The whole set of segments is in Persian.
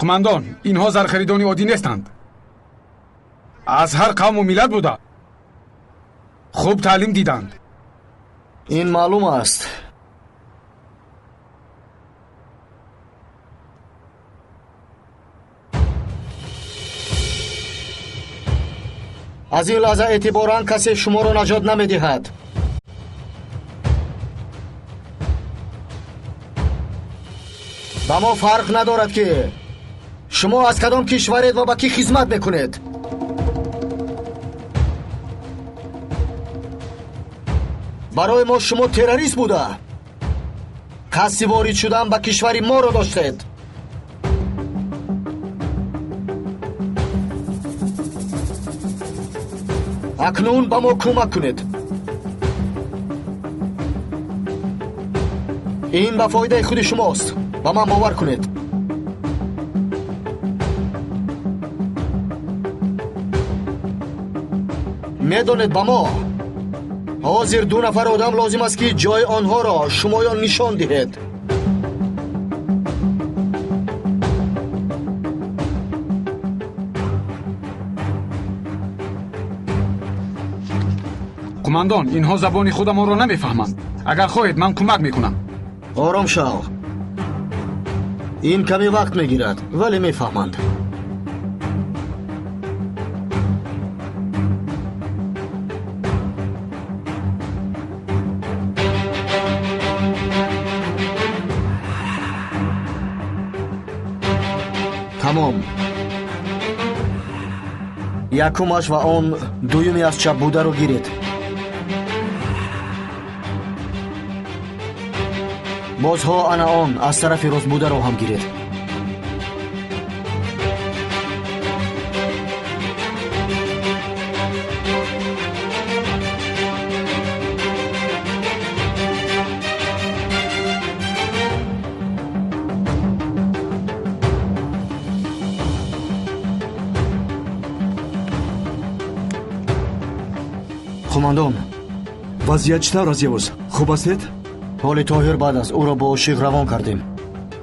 قماندان، اینها زرخریدانی عادی نیستند. از هر قوم و ملت بوده. خوب تعلیم دیدند. این معلوم است. از این لحظه اعتباراً کسی شما را نجات نمیدهد. با ما فرق ندارد که شما از کدام کشورید و با کی خدمت میکنید. برای ما شما تروریست بوده. قصد وارد شدن به کشور ما را داشتید. اکنون با ما کمک کنید. این به فایده خود شماست. با من باور کنید. میدانید با ما حاضر 2 نفر آدم لازم است که جای آنها را شمایان نشان دهید. قماندان، اینها زبان خودمان را نمیفهمند. اگر خواهید من کمک میکنم. آرام شو. این کمی وقت میگیرد ولی میفهمند. تمام. یکمش و آن دویمی از چپ بوده رو گیرید. بازها انا آن از طرف راست بوده رو هم گیرید. قماندان، وضعیت چطور است یوز؟ خوب استید؟ حال طاهر بعد از او را با عاشق روان کردیم.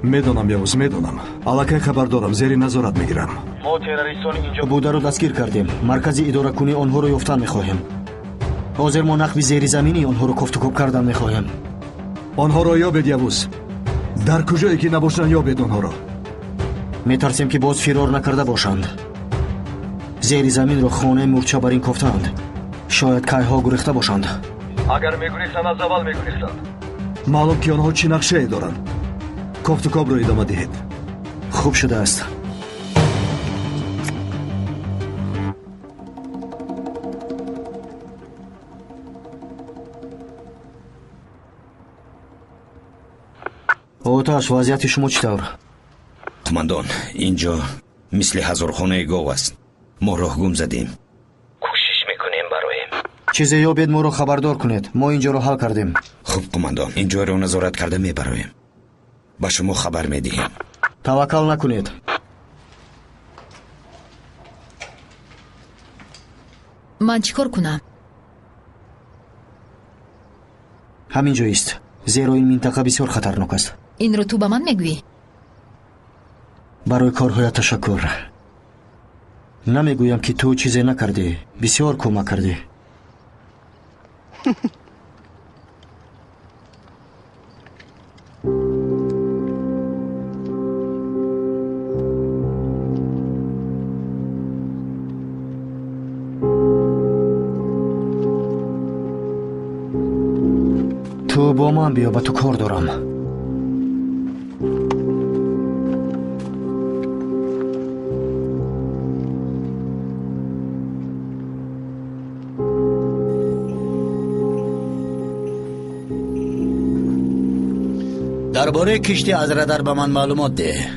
میدونم یوز، میدونم. الکی خبر دارم، زیر نظارت میگیرم. ما تروریستان اینجا بوده رو دستگیر کردیم. مرکزی اداره کنی آنها رو یافتن میخواهیم. حاضر ما نقبی زیر زمینی آنها رو کفت و کوب کردن میخواهیم. آنها را یابید یوز. در کجایی که نباشن یابید آنها را. میترسیم که باز فرار نکرده باشند. زیر زمین رو خانه مورچه بر این کفتند. شاید کایها گریخته باشند. اگر میگریختند از اول میگریختند. معلوم که آنها چی نقشه ای دارند. کفت و کاب را ادامه دهید. خوب شده است. آتش، وضعیت شما چطور؟ قماندان، اینجا مثل هزارخانه گاو است. ما راه گم زدیم. کوشش میکنیم برایم. چیزی یابید ما رو خبردار کنید. ما اینجا رو حل کردیم. خوب قماندان، اینجا رو نظارت کرده میبرایم. با شما خبر میدهیم. توکل نکنید. من چیکار کنم؟ همین جاییست. زیرا این منطقه بسیار خطرناک است. این رو تو به من میگویی؟ برای کارهای تشکر. نمیگویم که تو چیزی نکردی. بسیار کمک کردی. تو با من بیا، با تو کار دارم. درباره کشتی از رادار به من معلومات ده.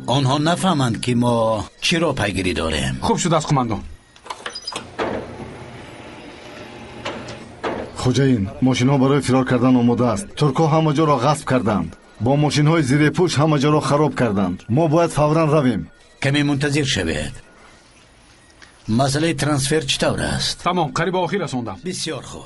آنها نفهمند که ما چی را پیگیری داریم. خوب شده است قماندان. خوجاین، ماشین ها برای فرار کردن آماده است. ترکا همه جا را غصب کردند. با ماشین های زیر پوش همه جا را خراب کردند. ما باید فوراً رویم. کمی منتظر شوید. مسئله ترانسفر چطور است؟ تمام، قریب آخر رساندم. بسیار خوب.